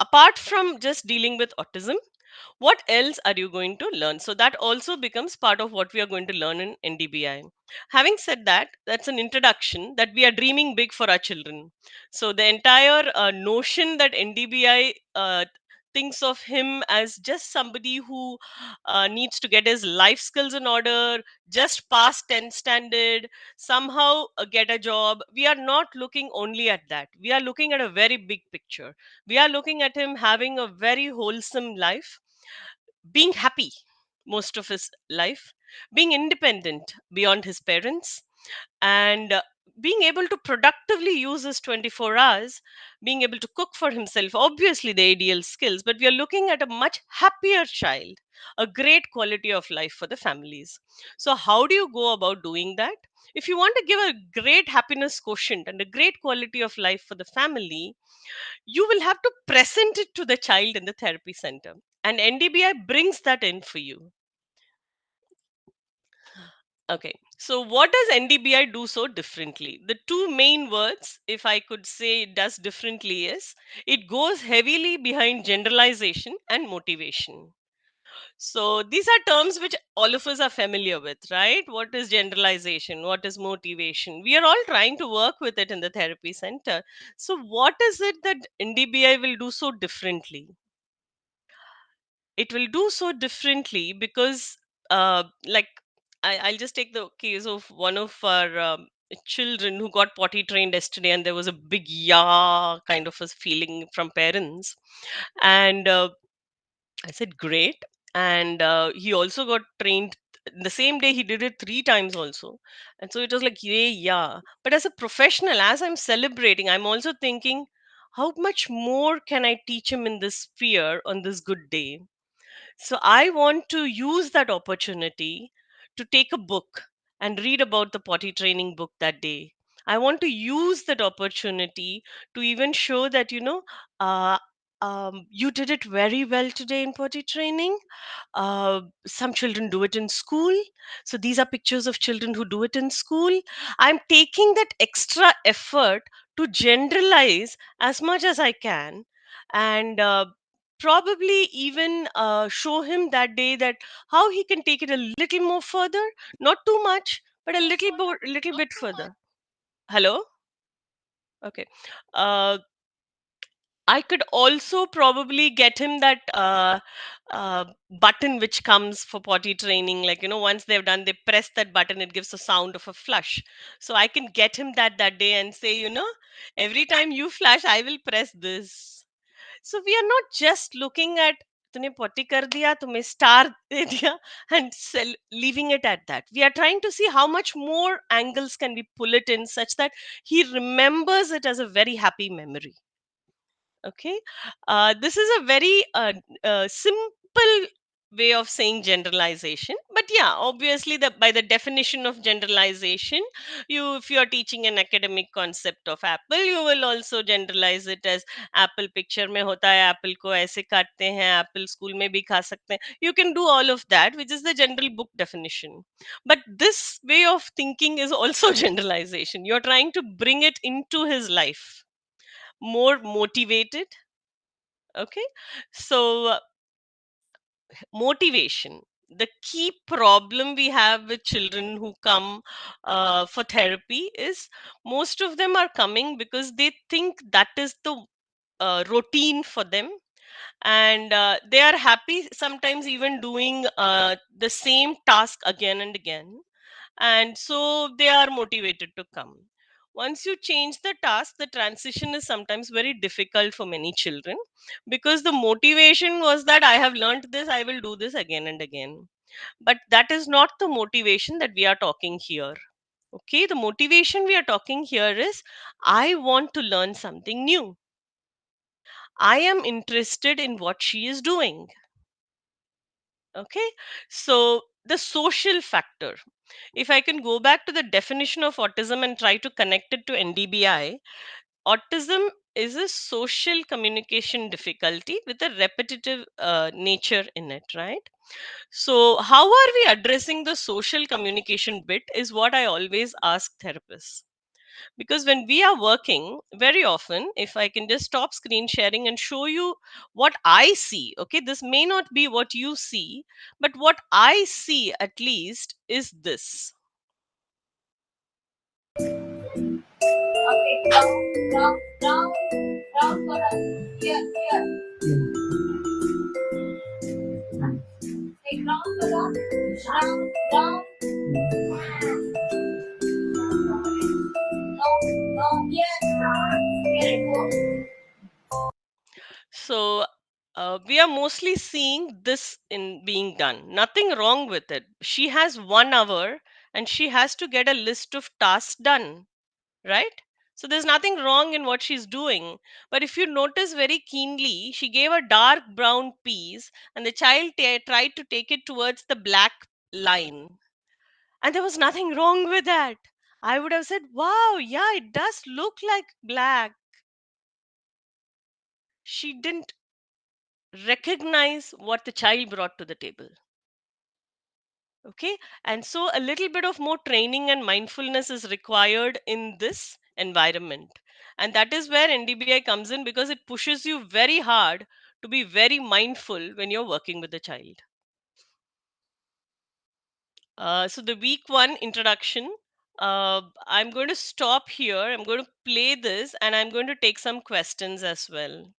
apart from just dealing with autism, what else are you going to learn? So that also becomes part of what we are going to learn in NDBI. Having said that, that's an introduction that we are dreaming big for our children. So the entire notion that NDBI thinks of him as just somebody who needs to get his life skills in order, just pass 10th standard, somehow get a job. We are not looking only at that. We are looking at a very big picture. We are looking at him having a very wholesome life, being happy most of his life, being independent beyond his parents, and being able to productively use his 24 hours, being able to cook for himself, obviously the ideal skills, but we are looking at a much happier child, a great quality of life for the families. So how do you go about doing that? If you want to give a great happiness quotient and a great quality of life for the family, you will have to present it to the child in the therapy center, and NDBI brings that in for you. Okay, so what does NDBI do so differently? The two main words, if I could say it does differently, is it goes heavily behind generalization and motivation. So these are terms which all of us are familiar with, right? What is generalization? What is motivation? We are all trying to work with it in the therapy center. So what is it that NDBI will do so differently? It will do so differently because like I'll just take the case of one of our children who got potty trained yesterday, and there was a big yeah kind of a feeling from parents. And I said great. And he also got trained the same day. He did it 3 times also. And so it was like yay yeah, but as a professional, as I'm celebrating, I'm also thinking, how much more can I teach him in this sphere on this good day? So I want to use that opportunity to take a book and read about the potty training book that day. I want to use that opportunity to even show that, uh, you did it very well today in potty training. Some children do it in school. So these are pictures of children who do it in school. I'm taking that extra effort to generalize as much as I can, and probably even show him that day that how he can take it a little more further, not too much, but little bit further. Hello. Okay. uh, I could also probably get him that button which comes for potty training. Like, once they've done, they press that button, it gives a sound of a flush. So I can get him that day and say, every time you flush, I will press this. So we are not just looking at तूने potty कर दिया तुम्हें star दे दिया and leaving it at that. We are trying to see how much more angles can we pull it in such that he remembers it as a very happy memory. Okay. This is a very simple way of saying generalization, but yeah, obviously by the definition of generalization, if you are teaching an academic concept of apple, you will also generalize it as apple picture में होता है, apple को ऐसे काटते हैं, apple school में भी खा सकते हैं. You can do all of that, which is the general book definition. But this way of thinking is also generalization. You're trying to bring it into his life, more motivated. Okay. So motivation, the key problem we have with children who come for therapy is most of them are coming because they think that is the routine for them, and they are happy sometimes even doing the same task again and again, and so they are motivated to come. Once you change the task, the transition is sometimes very difficult for many children, because the motivation was that I have learned this, I will do this again and again. But that is not the motivation that we are talking here. Okay, the motivation we are talking here is, I want to learn something new. I am interested in what she is doing. Okay, so the social factor, if I can go back to the definition of autism and try to connect it to NDBI, autism is a social communication difficulty with a repetitive nature in it, right? So, how are we addressing the social communication bit is what I always ask therapists. Because when we are working, very often, if I can just stop screen sharing and show you what I see, okay, this may not be what you see, but what I see at least is this. Okay, round for us. Here, here. Take round for us. Round. No, no, yes. Very good. So we are mostly seeing this in being done. Nothing wrong with it. She has 1 hour and she has to get a list of tasks done, right? So there's nothing wrong in what she's doing. But if you notice very keenly, she gave a dark brown piece and the child tried to take it towards the black line. And there was nothing wrong with that. I would have said, wow, yeah, it does look like black. She didn't recognize what the child brought to the table. Okay. And so a little bit of more training and mindfulness is required in this environment. And that is where NDBI comes in, because it pushes you very hard to be very mindful when you're working with the child. So the week 1 introduction, I'm going to stop here. I'm going to play this and I'm going to take some questions as well.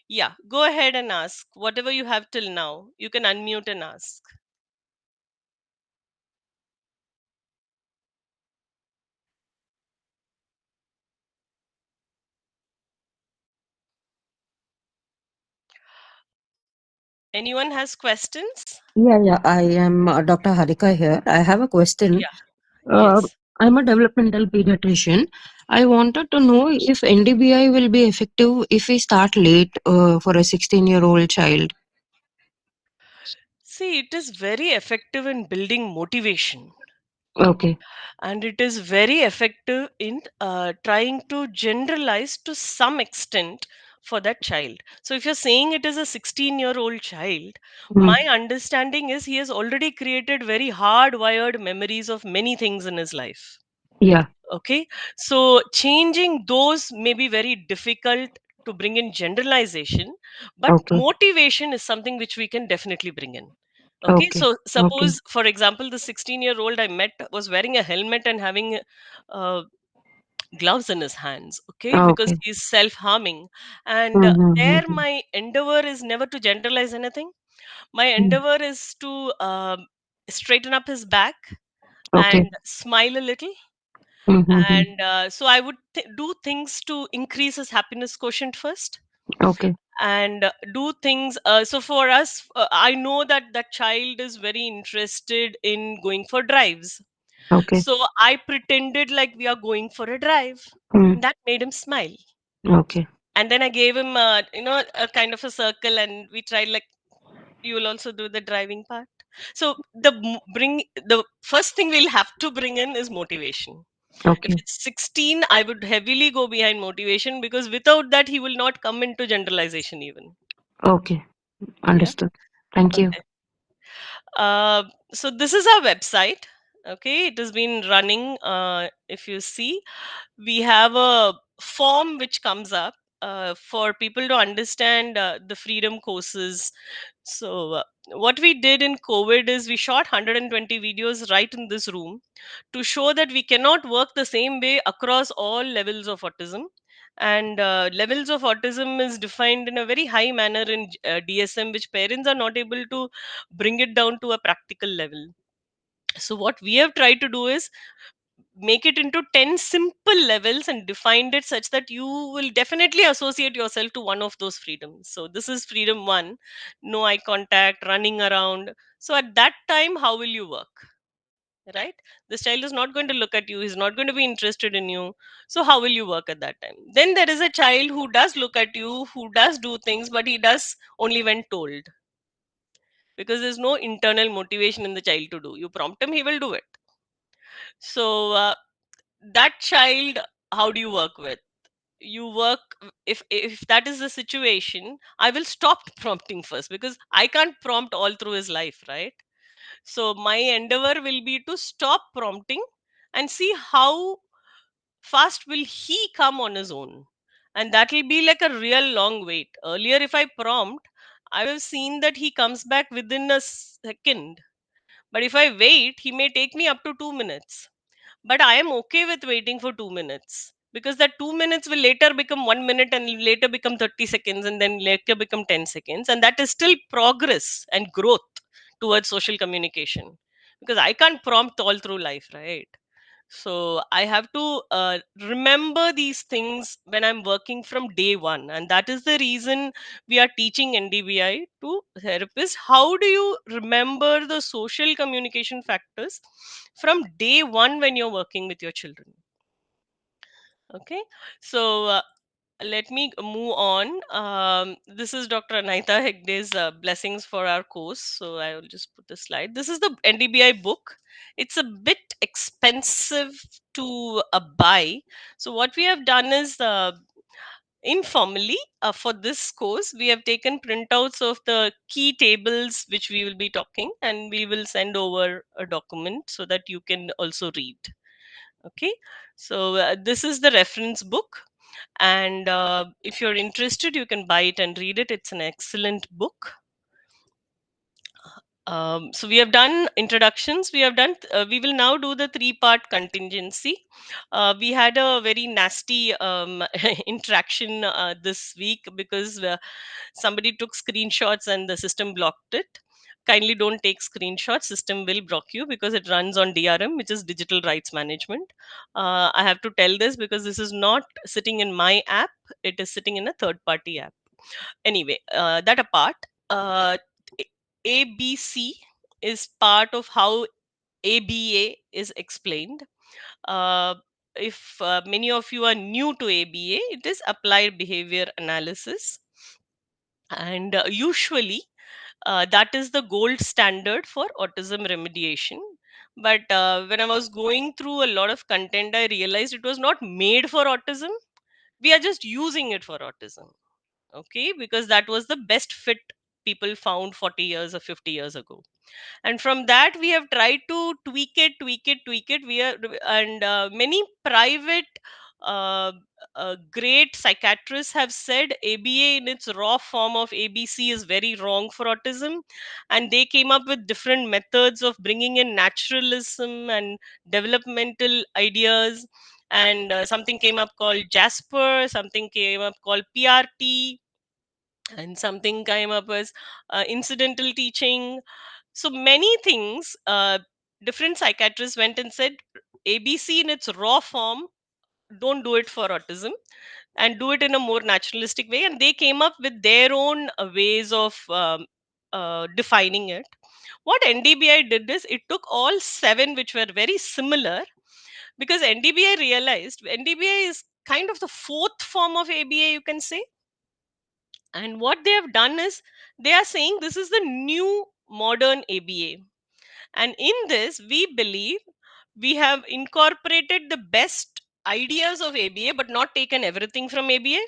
Yeah, go ahead and ask whatever you have till now. You can unmute and ask. Anyone has questions? Yeah, I am Dr. Harika here. I have a question. Yeah. Uh, Yes. I'm a developmental pediatrician. I wanted to know if NDBI will be effective if we start late for a 16-year-old child. See, it is very effective in building motivation, Okay. and it is very effective in trying to generalize to some extent for that child. So, if you're saying it is a 16-year-old child, Mm, my understanding is he has already created very hardwired memories of many things in his life. yeah. Okay, so changing those may be very difficult to bring in generalization, but Okay. motivation is something which we can definitely bring in. Okay, Okay. so Okay. suppose, for example, the 16-year-old I met was wearing a helmet and having uh, gloves in his hands, okay, because Okay. he's self harming. And there, Mm-hmm. my endeavor is never to generalize anything. My Mm, endeavor is to straighten up his back okay. and smile a little. Mm-hmm. And so I would do things to increase his happiness quotient first, Okay. and do things. So for us, I know that that child is very interested in going for drives. Okay. So I pretended like we are going for a drive, Mm, and that made him smile. okay. And then I gave him, a kind of a circle, and we tried like, you will also do the driving part. So the first thing we'll have to bring in is motivation. If Okay. it's 16, I would heavily go behind motivation, because without that, he will not come into generalization even. Okay. Yeah. Understood. Thank you. Okay. Uh, so this is our website. Okay. It has been running. If you see, we have a form which comes up for people to understand the freedom courses. So, what we did in COVID is we shot 120 videos right in this room to show that we cannot work the same way across all levels of autism. And levels of autism is defined in a very high manner in DSM, which parents are not able to bring it down to a practical level. So, what we have tried to do is make it into 10 simple levels and defined it such that you will definitely associate yourself to one of those freedoms. So this is freedom 1, no eye contact, running around. So at that time, how will you work, right? This child is not going to look at you, he's not going to be interested in you. So how will you work at that time? Then there is a child who does look at you, who does do things, but he does only when told, because there's no internal motivation in the child to do. You prompt him, he will do it. So that child, how do you work with? You work, if that is the situation, I will stop prompting first, because I can't prompt all through his life, right? So my endeavor will be to stop prompting and see how fast will he come on his own? And that will be like a real long wait. Earlier, if I prompt, I have seen that he comes back within a second. But if I wait, he may take me up to 2 minutes. But I am okay with waiting for 2 minutes, because that 2 minutes will later become 1 minute and later become 30 seconds and then later become 10 seconds. And that is still progress and growth towards social communication, because I can't prompt all through life, right? So I have to remember these things when I'm working from day one. And that is the reason we are teaching NDBI to therapists. How do you remember the social communication factors from day one when you're working with your children? Okay. So let me move on. This is Dr. Anahita Hegde's blessings for our course. So I will just put the slide. This is the NDBI book. It's a bit expensive to buy. So what we have done is, informally, for this course, we have taken printouts of the key tables which we will be talking, and we will send over a document so that you can also read. Okay. So this is the reference book, and if you're interested, you can buy it and read it. It's an excellent book. So we have done introductions. We will now do the three-part contingency. We had a very nasty interaction this week, because somebody took screenshots and the system blocked it. Kindly don't take screenshots. System will block you because it runs on DRM, which is digital rights management. I have to tell this because this is not sitting in my app. It is sitting in a third-party app. Anyway, that apart, ABC is part of how ABA is explained. Uh, if many of you are new to ABA, it is applied behavior analysis. And usually, that is the gold standard for autism remediation. But when I was going through a lot of content, I realized it was not made for autism. We are just using it for autism. Okay, because that was the best fit people found 40 years or 50 years ago. And from that, we have tried to tweak it. We are, and many private uh, great psychiatrists have said ABA in its raw form of ABC is very wrong for autism, and they came up with different methods of bringing in naturalism and developmental ideas. And something came up called Jasper, something came up called PRT, and something came up as incidental teaching. So many things. Different psychiatrists went and said ABC in its raw form, don't do it for autism, and do it in a more naturalistic way. And they came up with their own ways of defining it. What NDBI did is it took all seven, which were very similar, because NDBI realized NDBI is kind of the fourth form of ABA, you can say. And what they have done is they are saying this is the new modern ABA. And in this, we believe we have incorporated the best ideas of ABA, but not taken everything from ABA.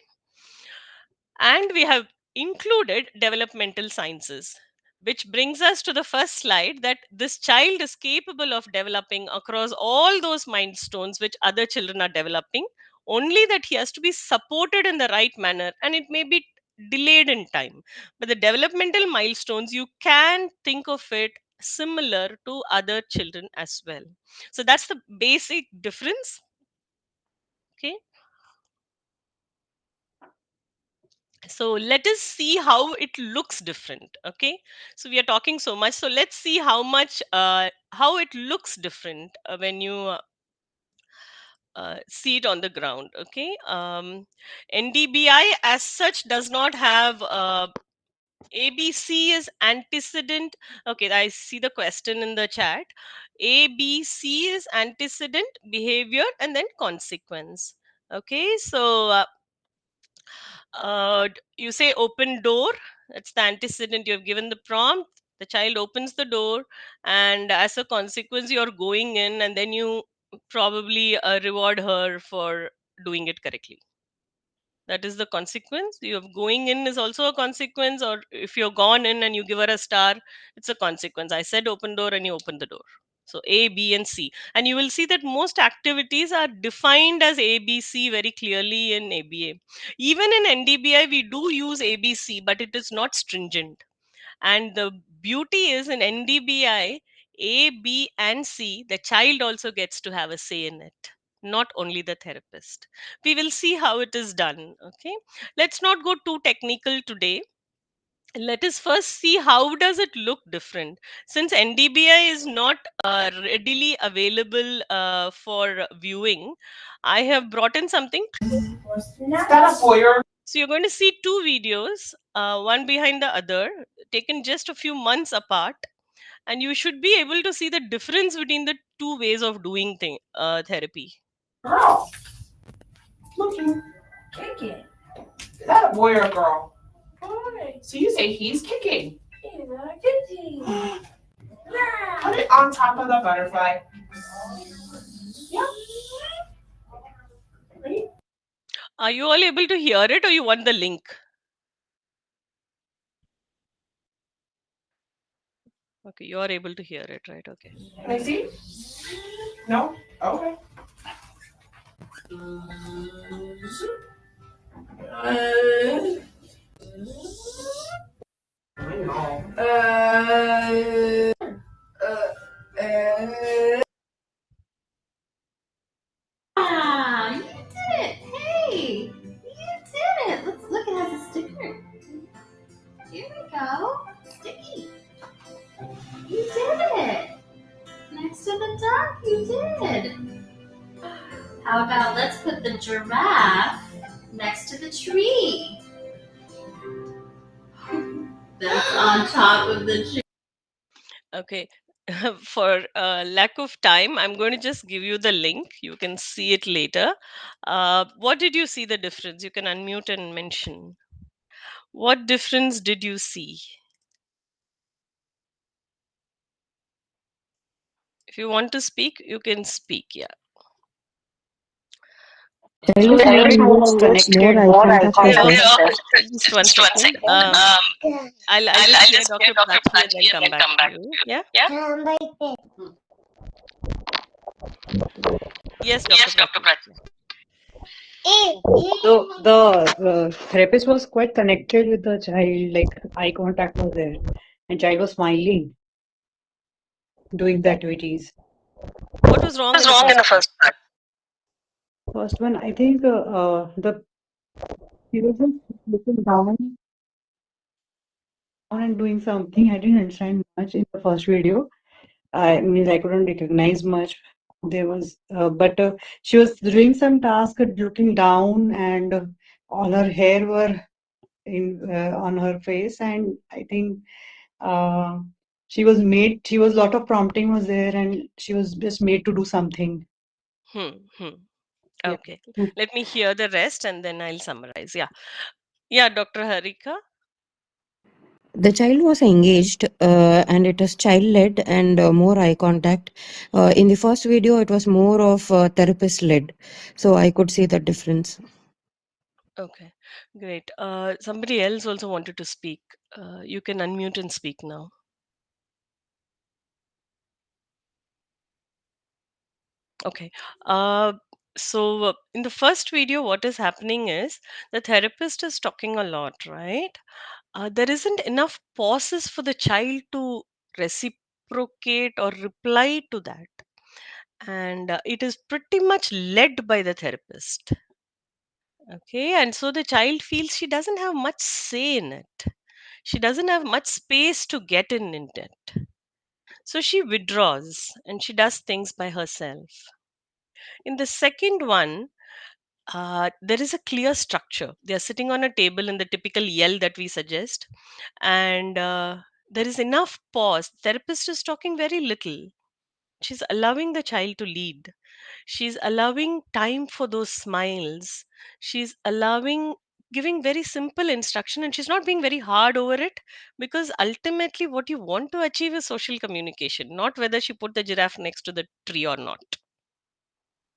And we have included developmental sciences, which brings us to the first slide, that this child is capable of developing across all those milestones which other children are developing, only that he has to be supported in the right manner, and it may be delayed in time. But the developmental milestones, you can think of it similar to other children as well. So that's the basic difference. Okay. So let us see how it looks different. Okay, so we are talking so much, so let's see how it looks different when you see it on the ground. Okay. NDBI as such does not have ABC is antecedent. Okay, I see the question in the chat. ABC is antecedent, behavior, and then consequence. Okay, so you say open door. It's the antecedent. You have given the prompt, the child opens the door, and as a consequence you're going in, and then you probably reward her for doing it correctly. That is the consequence. You have going in is also a consequence, or if you're gone in and you give her a star, it's a consequence. I said open door and you open the door. So A, B, and C. And you will see that most activities are defined as A, B, C very clearly in ABA. Even in NDBI, we do use A, B, C, but it is not stringent. And the beauty is in NDBI, A, B, and C, the child also gets to have a say in it, not only the therapist. We will see how it is done. Okay. Let's not go too technical today. Let us first see how does it look different. Since NDBI is not readily available for viewing, I have brought in something. So you're going to see two videos, one behind the other, taken just a few months apart, and you should be able to see the difference between the two ways of doing therapy. Girl, looking. Kicking. Is that a boy or a girl? Boy. So you say he's kicking. He's not kicking. Put it on top of the butterfly. Yep. Ready? Are you all able to hear it, or you want the link? Okay, you are able to hear it, right? Okay. Can I see? No? Okay. I know. Ah, you did it! Hey, you did it! Let's look. It has a sticker. Here we go. Sticky. You did it. Next to the duck, you did. How about let's put the giraffe next to the tree? That's on top of the tree. Okay. For lack of time, I'm going to just give you the link. You can see it later. What did you see the difference? You can unmute and mention. What difference did you see? If you want to speak, you can speak. Yeah. Child was having more eye contact as well. Just one second. I'll just hear Dr. Prachi and then come back to you. Yeah. Yes, Dr. Prachi. So the therapist was quite connected with the child, like eye contact was there, and child was smiling, doing the activities. What was wrong in the first part? First one, I think the he was just looking down and doing something. I didn't understand much in the first video. I mean, I couldn't recognize much. There was, but she was doing some task, looking down, and all her hair were in on her face, and I think uh, she was lot of prompting was there, and she was just made to do something. Hmm. Yeah. Okay. Let me hear the rest and then I'll summarize. Yeah. Yeah, Dr. Harika. The child was engaged, and it was child led and more eye contact. In the first video, it was more of therapist led, so I could see the difference. Okay. Great. Somebody else also wanted to speak. You can unmute and speak now. Okay. Uh, so in the first video, what is happening is the therapist is talking a lot, right? There isn't enough pauses for the child to reciprocate or reply to that. And it is pretty much led by the therapist. Okay. And so the child feels she doesn't have much say in it. She doesn't have much space to get in it. So she withdraws and she does things by herself. In the second one, there is a clear structure. They are sitting on a table in the typical yell that we suggest, and there is enough pause. Therapist is talking very little. She's allowing the child to lead. She's allowing time for those smiles. She's allowing giving very simple instruction, and she's not being very hard over it, because ultimately what you want to achieve is social communication, not whether she put the giraffe next to the tree or not.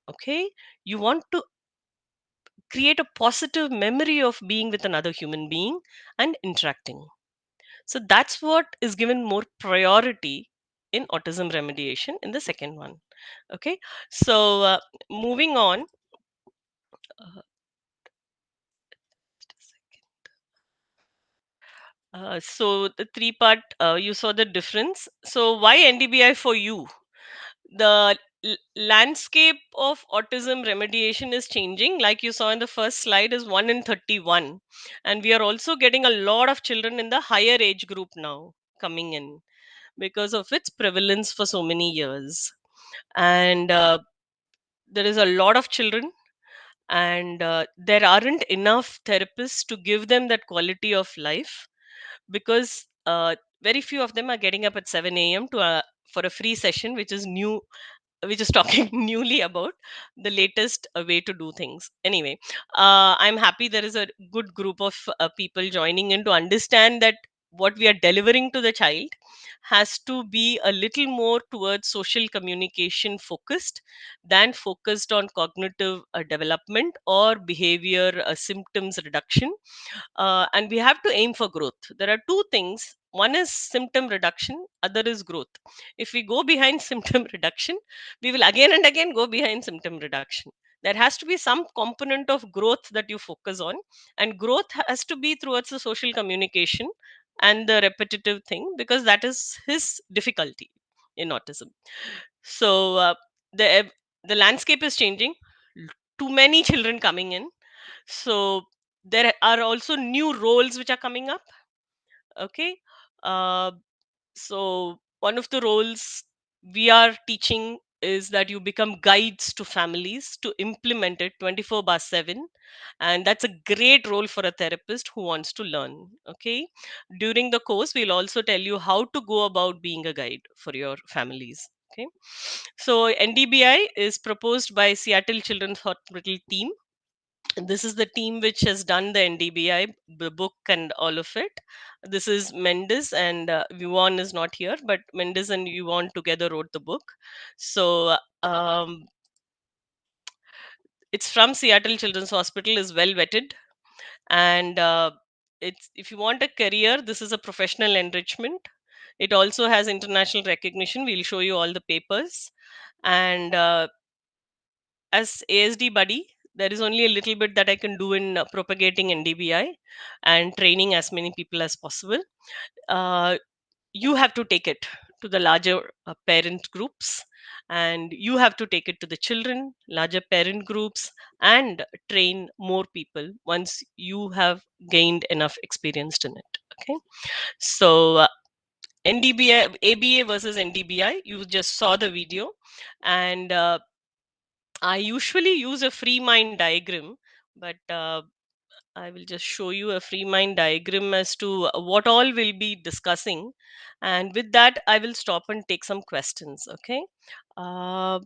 Okay, you want to create a positive memory of being with another human being and interacting. So that's what is given more priority in autism remediation in the second one. Okay, so moving on. uh, so the three part, you saw the difference. So why NDBI for you? The landscape of autism remediation is changing, like you saw in the first slide, is 1 in 31, and we are also getting a lot of children in the higher age group now coming in because of its prevalence for so many years. And there is a lot of children, and there aren't enough therapists to give them that quality of life, because very few of them are getting up at 7 a.m. to for a free session, which is new, which is talking newly about the latest way to do things. Anyway, I'm happy there is a good group of people joining in to understand that what we are delivering to the child has to be a little more towards social communication focused than focused on cognitive development or behavior symptoms reduction. And we have to aim for growth. There are two things: one is symptom reduction, other is growth. If we go behind symptom reduction, we will again and again go behind symptom reduction. There has to be some component of growth that you focus on, and growth has to be towards the social communication and the repetitive thing, because that is his difficulty in autism. So the the landscape is changing. Too many children coming in, so there are also new roles which are coming up. Okay, uh, so one of the roles we are teaching is that you become guides to families to implement it 24/7, and that's a great role for a therapist who wants to learn. Okay, during the course we'll also tell you how to go about being a guide for your families. Okay, so NDBI is proposed by Seattle Children's Hospital team. This is the team which has done the NDBI, the book, and all of it. This is Mendes, and Yuan is not here, but Mendes and Yuan together wrote the book. So it's from Seattle Children's Hospital, is well vetted, and it's, if you want a career, this is a professional enrichment. It also has international recognition. We'll show you all the papers, and as ASD buddy, there is only a little bit that I can do in propagating NDBI and training as many people as possible. Uh, you have to take it to the larger parent groups, and you have to take it to the children, larger parent groups, and train more people once you have gained enough experience in it. Okay, so NDBI, ABA versus NDBI, you just saw the video, and I usually use a free mind diagram, but I will just show you a free mind diagram as to what all we'll be discussing. And with that, I will stop and take some questions. Okay. Uh,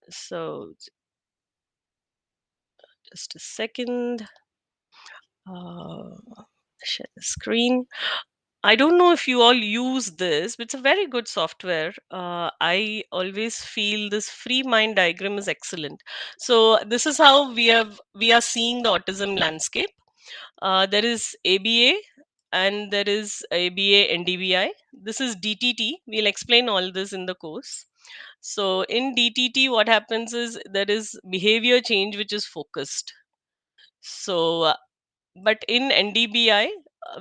so just a second. Uh, Share the screen. I don't know if you all use this, but it's a very good software. I always feel this free mind diagram is excellent. So this is how we are seeing the autism landscape. There is ABA and there is ABA NDBI. This is DTT. We'll explain all this in the course. So in DTT, what happens is there is behavior change which is focused. So, but in NDBI,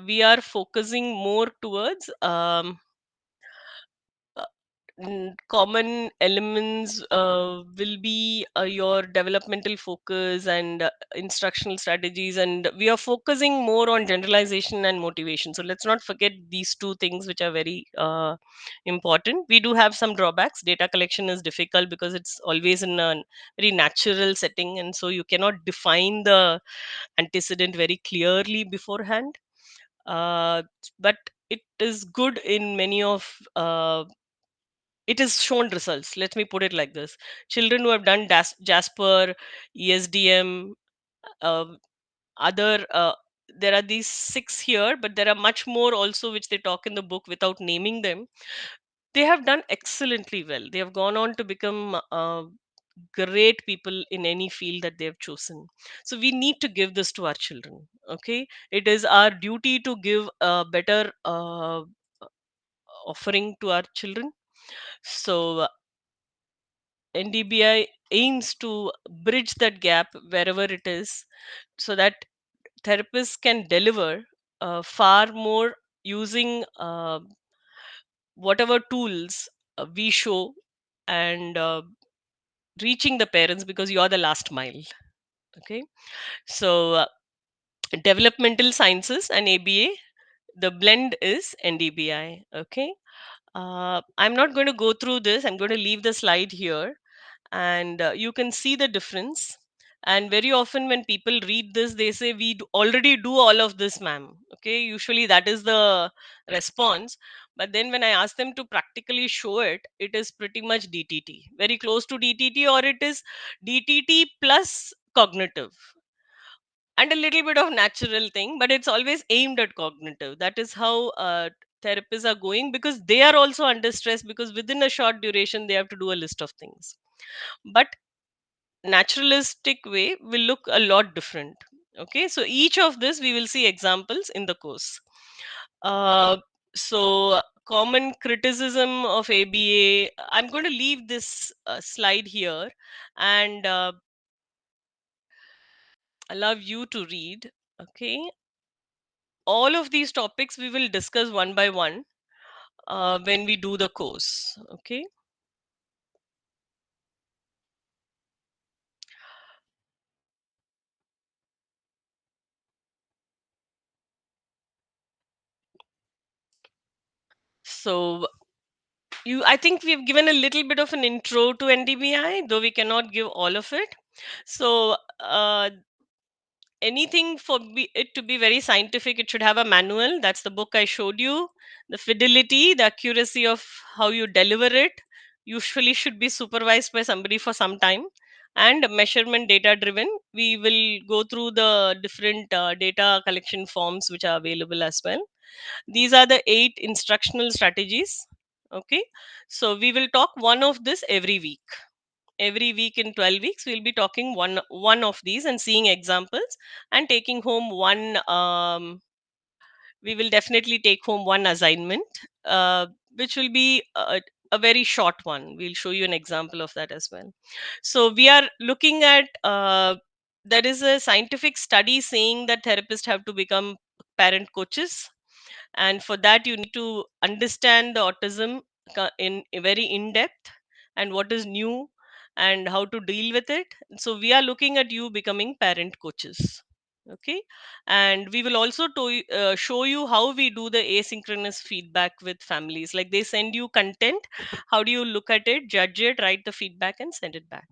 we are focusing more towards uh, common elements will be your developmental focus and instructional strategies, and we are focusing more on generalization and motivation. So let's not forget these two things which are very important. We do have some drawbacks. Data collection is difficult because it's always in a very natural setting, and so you cannot define the antecedent very clearly beforehand. uh, but it is good in many of it has shown results. Let me put it like this: children who have done Jasper, ESDM, uh, other there are these six here, but there are much more also which they talk in the book without naming them. They have done excellently well. They have gone on to become great people in any field that they have chosen. So we need to give this to our children. Okay, it is our duty to give a better offering to our children. So NDBI aims to bridge that gap wherever it is, so that therapists can deliver far more using whatever tools we show, and reaching the parents, because you're the last mile. Okay. So developmental sciences and ABA, the blend is NDBI. Okay. I'm not going to go through this. I'm going to leave the slide here, and you can see the difference. And very often when people read this, they say, we already do all of this, ma'am. Okay, usually that is the response. But then when I ask them to practically show it, it is pretty much DTT, very close to DTT, or it is DTT plus cognitive and a little bit of natural thing, but it's always aimed at cognitive. That is how therapists are going, because they are also under stress, because within a short duration they have to do a list of things. But naturalistic way will look a lot different. Okay, so each of this we will see examples in the course. uh, so common criticism of ABA, I'm going to leave this slide here, and allow you to read. Okay, all of these topics we will discuss one by one when we do the course. Okay. So I think we've given a little bit of an intro to NDBI, though we cannot give all of it. So anything for it to be very scientific, it should have a manual. That's the book I showed you. The fidelity, the accuracy of how you deliver it usually should be supervised by somebody for some time. And measurement data driven, we will go through the different data collection forms which are available as well. These are the 8 instructional strategies. Okay, so we will talk one of this every week. Every week in 12 weeks we'll be talking one of these and seeing examples, and taking home one we will definitely take home one assignment, which will be a very short one. We'll show you an example of that as well. So we are looking at there is a scientific study saying that therapists have to become parent coaches, and for that you need to understand the autism in very in depth, and what is new, and how to deal with it. So we are looking at you becoming parent coaches. Okay, and we will also show you how we do the asynchronous feedback with families. Like, they send you content, how do you look at it, judge it, write the feedback, and send it back.